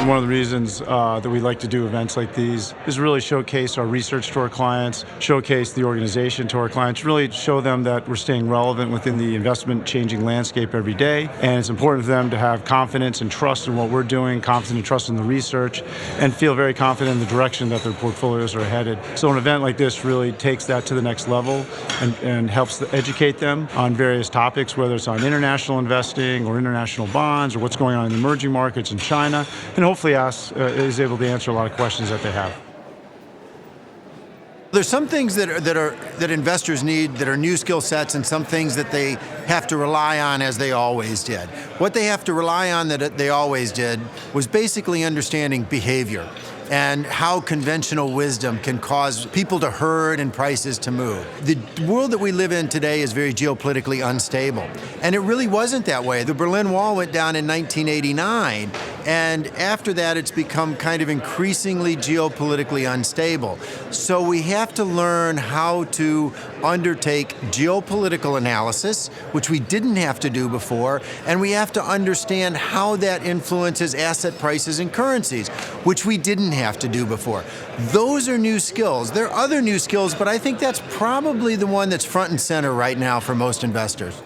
One of the reasons that we like to do events like these is really showcase our research to our clients, showcase the organization to our clients, really show them that we're staying relevant within the investment changing landscape every day. And it's important for them to have confidence and trust in what we're doing, confidence and trust in the research, and feel very confident in the direction that their portfolios are headed. So an event like this really takes that to the next level and helps to educate them on various topics, whether it's on international investing or international bonds or what's going on in emerging markets in China, and hopefully is able to answer a lot of questions that they have. There's some things that investors need that are new skill sets, and some things that they have to rely on as they always did. What they have to rely on that they always did was basically understanding behavior and how conventional wisdom can cause people to herd and prices to move. The world that we live in today is very geopolitically unstable, and it really wasn't that way. The Berlin Wall went down in 1989, and after that it's become kind of increasingly geopolitically unstable. So we have to learn how to undertake geopolitical analysis, which we didn't have to do before, and we have to understand how that influences asset prices and currencies, which we didn't have to do before. Those are new skills. There are other new skills, but I think that's probably the one that's front and center right now for most investors.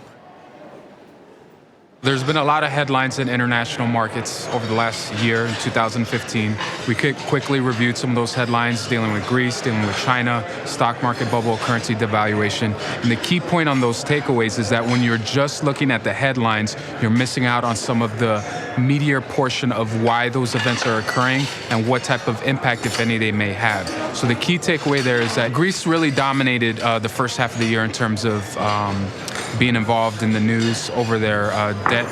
There's been a lot of headlines in international markets over the last year, in 2015. We quickly reviewed some of those headlines dealing with Greece, dealing with China, stock market bubble, currency devaluation. And the key point on those takeaways is that when you're just looking at the headlines, you're missing out on some of the meatier portion of why those events are occurring and what type of impact, if any, they may have. So the key takeaway there is that Greece really dominated the first half of the year in terms of being involved in the news over their debt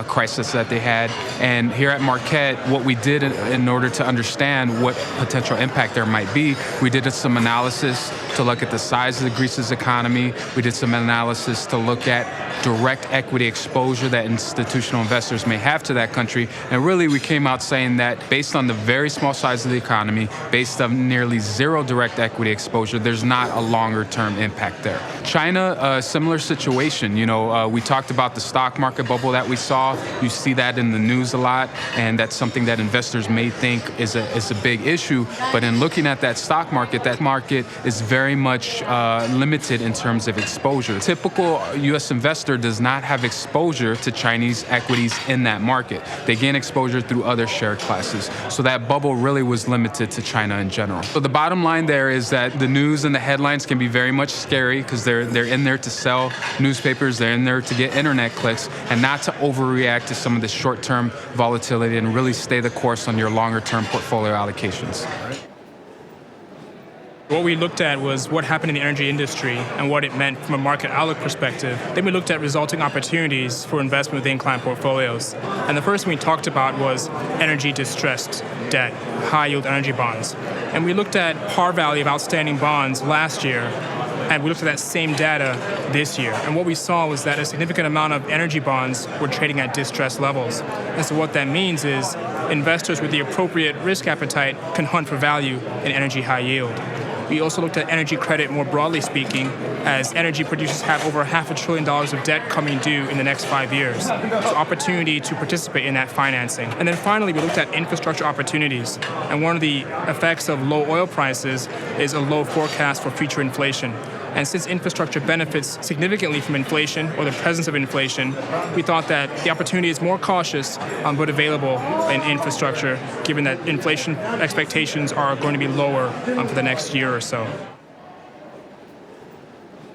crisis that they had. And here at Marquette, what we did in order to understand what potential impact there might be, we did some analysis to look at the size of Greece's economy. We did some analysis to look at direct equity exposure that institutional investors may have to that country. And really, we came out saying that based on the very small size of the economy, based on nearly zero direct equity exposure, there's not a longer term impact there. China, a similar situation. We talked about the stock market bubble that we saw. You see that in the news a lot, and that's something that investors may think is a big issue. But in looking at that market is very much limited in terms of exposure. Typical U.S. investor does not have exposure to Chinese equities in that market. They gain exposure through other share classes. So that bubble really was limited to China in general. So the bottom line there is that the news and the headlines can be very much scary because they're in there to sell newspapers, they're in there to get internet clicks, and not to overreact to some of the short-term volatility and really stay the course on your longer-term portfolio allocations. What we looked at was what happened in the energy industry and what it meant from a market outlook perspective. Then we looked at resulting opportunities for investment within client portfolios. And the first thing we talked about was energy distressed debt, high-yield energy bonds. And we looked at par value of outstanding bonds last year, and we looked at that same data this year. And what we saw was that a significant amount of energy bonds were trading at distressed levels. And so what that means is investors with the appropriate risk appetite can hunt for value in energy high yield. We also looked at energy credit more broadly speaking, as energy producers have over $500 billion of debt coming due in the next 5 years. So opportunity to participate in that financing. And then finally, we looked at infrastructure opportunities. And one of the effects of low oil prices is a low forecast for future inflation. And since infrastructure benefits significantly from inflation or the presence of inflation, we thought that the opportunity is more cautious but available in infrastructure, given that inflation expectations are going to be lower for the next year or so.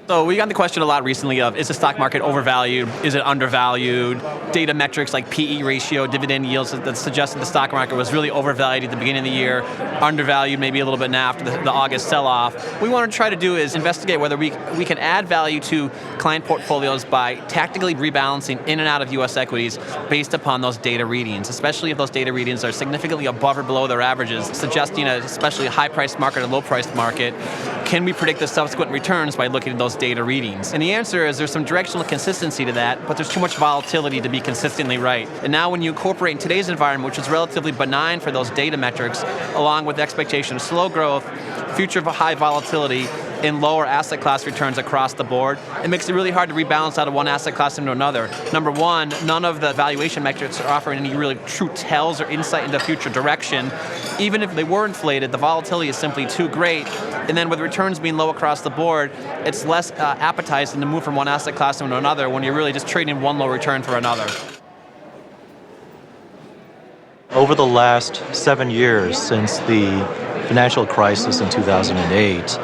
So we got the question a lot recently of, is the stock market overvalued? Is it undervalued? Data metrics like PE ratio, dividend yields that suggested the stock market was really overvalued at the beginning of the year, undervalued maybe a little bit now after the August sell-off. What we want to try to do is investigate whether we can add value to client portfolios by tactically rebalancing in and out of US equities based upon those data readings, especially if those data readings are significantly above or below their averages, suggesting especially a high-priced market or low-priced market. Can we predict the subsequent returns by looking at those data readings? And the answer is there's some directional consistency to that, but there's too much volatility to be consistently right. And now when you incorporate in today's environment, which is relatively benign for those data metrics, along with the expectation of slow growth, future of high volatility, in lower asset class returns across the board, it makes it really hard to rebalance out of one asset class into another. Number one, none of the valuation metrics are offering any really true tells or insight into future direction. Even if they were inflated, the volatility is simply too great. And then with returns being low across the board, it's less appetizing to move from one asset class into another when you're really just trading one low return for another. Over the last 7 years since the financial crisis in 2008,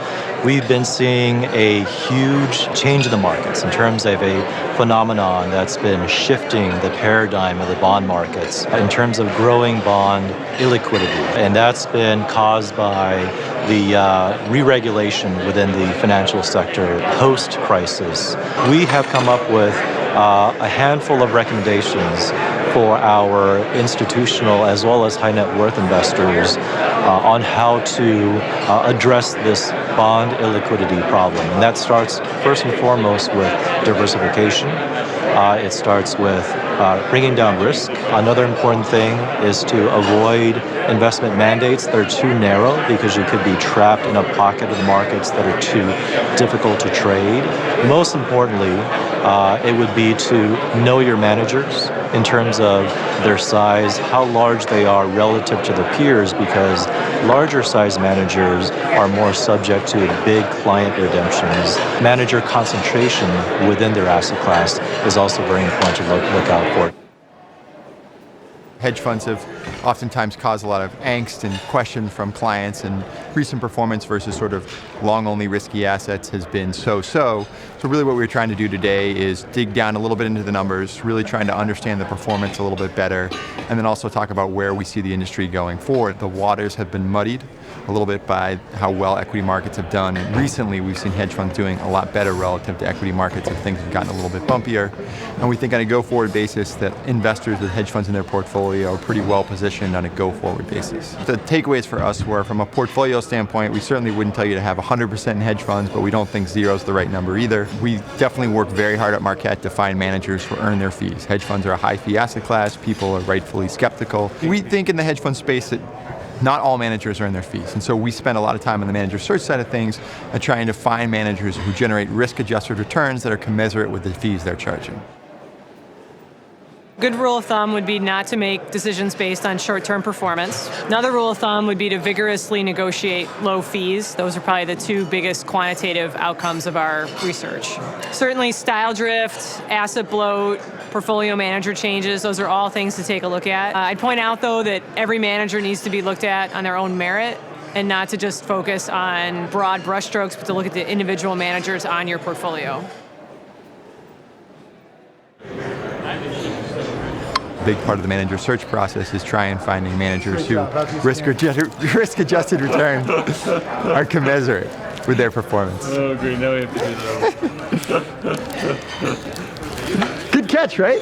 we've been seeing a huge change in the markets in terms of a phenomenon that's been shifting the paradigm of the bond markets in terms of growing bond illiquidity. And that's been caused by the re-regulation within the financial sector post-crisis. We have come up with a handful of recommendations for our institutional as well as high net worth investors on how to address this bond illiquidity problem. And that starts first and foremost with diversification. It starts with bringing down risk. Another important thing is to avoid investment mandates that are too narrow because you could be trapped in a pocket of the markets that are too difficult to trade. Most importantly, it would be to know your managers in terms of their size, how large they are relative to the peers, because larger size managers are more subject to big client redemptions. Manager concentration within their asset class is also very important to look out for. Hedge funds have oftentimes caused a lot of angst and question from clients, and recent performance versus sort of long-only risky assets has been so-so. So really what we're trying to do today is dig down a little bit into the numbers, really trying to understand the performance a little bit better, and then also talk about where we see the industry going forward. The waters have been muddied a little bit by how well equity markets have done, and recently we've seen hedge funds doing a lot better relative to equity markets as things have gotten a little bit bumpier. And we think on a go-forward basis that investors with hedge funds in their portfolio are pretty well positioned on a go-forward basis. The takeaways for us were, from a portfolio standpoint, we certainly wouldn't tell you to have 100% in hedge funds, but we don't think zero is the right number either. We definitely work very hard at Marquette to find managers who earn their fees. Hedge funds are a high-fee asset class. People are rightfully skeptical. We think in the hedge fund space that not all managers earn their fees. And so we spend a lot of time on the manager search side of things trying to find managers who generate risk-adjusted returns that are commensurate with the fees they're charging. Good rule of thumb would be not to make decisions based on short-term performance. Another rule of thumb would be to vigorously negotiate low fees. Those are probably the two biggest quantitative outcomes of our research. Certainly style drift, asset bloat, portfolio manager changes, those are all things to take a look at. I'd point out, though, that every manager needs to be looked at on their own merit and not to just focus on broad brushstrokes, but to look at the individual managers on your portfolio. Big part of the manager search process is trying finding managers who risk-adjusted returns are commensurate with their performance. Oh, great. Now we have to do that. Good catch, right?